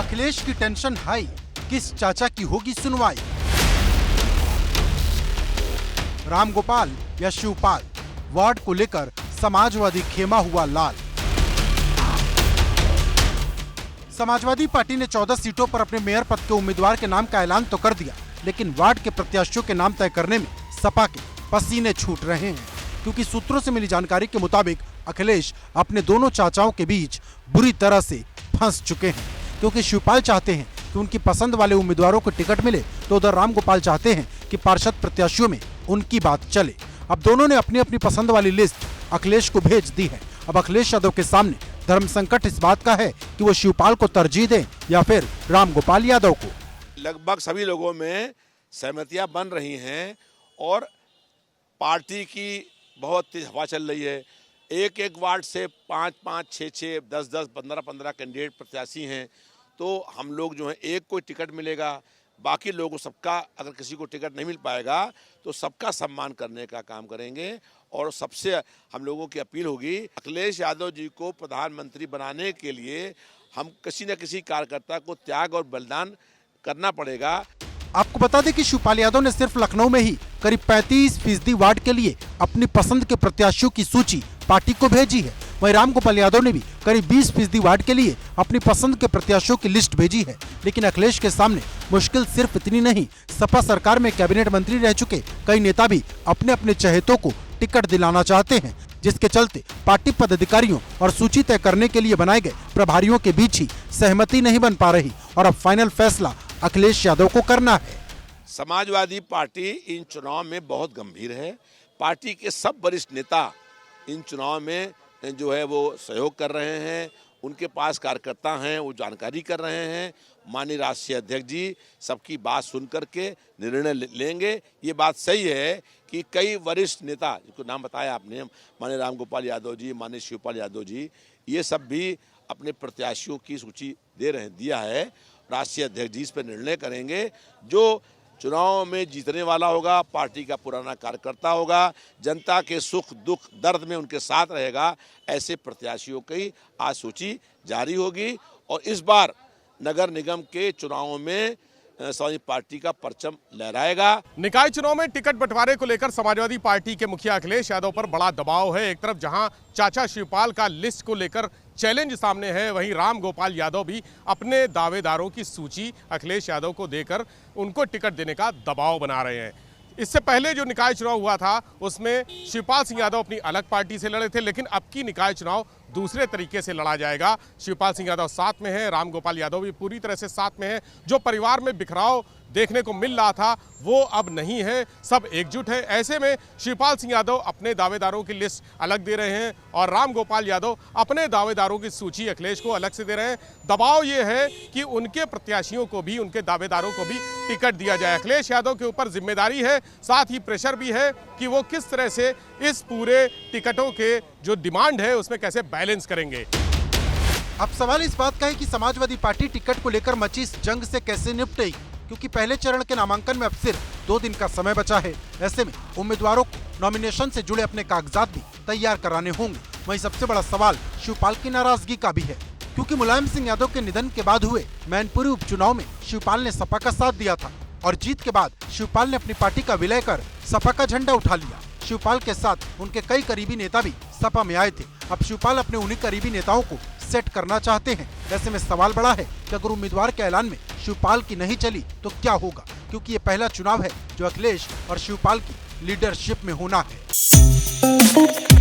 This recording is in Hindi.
अखिलेश की टेंशन हाई, किस चाचा की होगी सुनवाई? रामगोपाल या शिवपाल, वार्ड को लेकर समाजवादी खेमा हुआ लाल। समाजवादी पार्टी ने 14 सीटों पर अपने मेयर पद के उम्मीदवार के नाम का ऐलान तो कर दिया, लेकिन वार्ड के प्रत्याशियों के नाम तय करने में सपा के पसीने छूट रहे हैं, क्योंकि सूत्रों से मिली जानकारी के मुताबिक अखिलेश अपने दोनों चाचाओं के बीच बुरी तरह से फंस चुके हैं। क्योंकि शिवपाल चाहते हैं कि उनकी पसंद वाले उम्मीदवारों को टिकट मिले, तो उधर रामगोपाल चाहते हैं कि पार्षद प्रत्याशियों में उनकी बात चले। अब दोनों ने अपनी अपनी पसंद वाली लिस्ट अखिलेश को भेज दी है। अब अखिलेश यादव के सामने धर्म संकट इस बात का है कि वो शिवपाल को तरजीह दें या फिर रामगोपाल यादव को। लगभग सभी लोगों में सहमतियां बन रही हैं और पार्टी की बहुत तेज हवा चल रही है। एक एक वार्ड से 5-5, 6-6, 10-10, 15-15 कैंडिडेट प्रत्याशी हैं, तो हम लोग जो है एक को टिकट मिलेगा, बाकी लोगों सबका, अगर किसी को टिकट नहीं मिल पाएगा तो सबका सम्मान करने का काम करेंगे। और सबसे हम लोगों की अपील होगी, अखिलेश यादव जी को प्रधानमंत्री बनाने के लिए हम किसी न किसी कार्यकर्ता को त्याग और बलिदान करना पड़ेगा। आपको बता दें कि शिवपाल यादव ने सिर्फ लखनऊ में ही करीब 35% वार्ड के लिए अपनी पसंद के प्रत्याशियों की सूची पार्टी को भेजी है। वहीं रामगोपाल यादव ने भी करीब 20% वार्ड के लिए अपनी पसंद के प्रत्याशियों की लिस्ट भेजी है। लेकिन अखिलेश के सामने मुश्किल सिर्फ इतनी नहीं, सपा सरकार में कैबिनेट मंत्री रह चुके कई नेता भी अपने अपने चहेतों को टिकट दिलाना चाहते हैं, जिसके चलते पार्टी पदाधिकारियों और सूची तय करने के लिए बनाए गए प्रभारियों के बीच ही सहमति नहीं बन पा रही और अब फाइनल फैसला अखिलेश यादव को करना है। समाजवादी पार्टी इन चुनाव में बहुत गंभीर है। पार्टी के सब वरिष्ठ नेता इन चुनाव में जो है वो सहयोग कर रहे हैं, उनके पास कार्यकर्ता हैं, वो जानकारी कर रहे हैं। माननीय राष्ट्रीय अध्यक्ष जी सबकी बात सुन करके निर्णय लेंगे। ये बात सही है कि कई वरिष्ठ नेता, जिनको नाम बताया आपने, माननीय रामगोपाल यादव जी, माननीय शिवपाल यादव जी, ये सब भी अपने प्रत्याशियों की सूची दिया है। राष्ट्रीय अध्यक्ष जी इस पर निर्णय करेंगे। जो चुनाव में जीतने वाला होगा, पार्टी का पुराना कार्यकर्ता होगा, जनता के सुख दुख दर्द में उनके साथ रहेगा, ऐसे प्रत्याशियों की आज सूची जारी होगी। और इस बार नगर निगम के चुनावों में समाजवादी पार्टी का परचम लहराएगा। निकाय चुनाव में टिकट बंटवारे को लेकर समाजवादी पार्टी के मुखिया अखिलेश यादव पर बड़ा दबाव है। एक तरफ जहां चाचा शिवपाल का लिस्ट को लेकर चैलेंज सामने है, वहीं रामगोपाल यादव भी अपने दावेदारों की सूची अखिलेश यादव को देकर उनको टिकट देने का दबाव बना रहे हैं। इससे पहले जो निकाय चुनाव हुआ था उसमें शिवपाल सिंह यादव अपनी अलग पार्टी से लड़े थे, लेकिन अब की निकाय चुनाव दूसरे तरीके से लड़ा जाएगा। शिवपाल सिंह यादव साथ में है, रामगोपाल यादव भी पूरी तरह से साथ में है। जो परिवार में बिखराव देखने को मिल रहा था वो अब नहीं है, सब एकजुट है। ऐसे में शिवपाल सिंह यादव अपने दावेदारों की लिस्ट अलग दे रहे हैं और रामगोपाल यादव अपने दावेदारों की सूची अखिलेश को अलग से दे रहे हैं। दबाव ये है कि उनके प्रत्याशियों को भी, उनके दावेदारों को भी टिकट दिया जाए। अखिलेश यादव के ऊपर जिम्मेदारी है, साथ ही प्रेशर भी है कि वो किस तरह से इस पूरे टिकटों के जो डिमांड है उसमें कैसे बैलेंस करेंगे। अब सवाल इस बात का है कि समाजवादी पार्टी टिकट को लेकर मची इस जंग से कैसे निपटेगी, क्योंकि पहले चरण के नामांकन में अब सिर्फ 2 दिन का समय बचा है। ऐसे में उम्मीदवारों को नॉमिनेशन से जुड़े अपने कागजात भी तैयार कराने होंगे। वहीं सबसे बड़ा सवाल शिवपाल की नाराजगी का भी है, क्योंकि मुलायम सिंह यादव के निधन के बाद हुए मैनपुरी उपचुनाव में शिवपाल ने सपा का साथ दिया था और जीत के बाद शिवपाल ने अपनी पार्टी का विलय कर सपा का झंडा उठा लिया। शिवपाल के साथ उनके कई करीबी नेता भी सपा में आए थे। अब शिवपाल अपने उन्हीं करीबी नेताओं को सेट करना चाहते हैं। ऐसे में सवाल बड़ा है कि अगर उम्मीदवार के ऐलान में शिवपाल की नहीं चली तो क्या होगा, क्योंकि ये पहला चुनाव है जो अखिलेश और शिवपाल की लीडरशिप में होना है।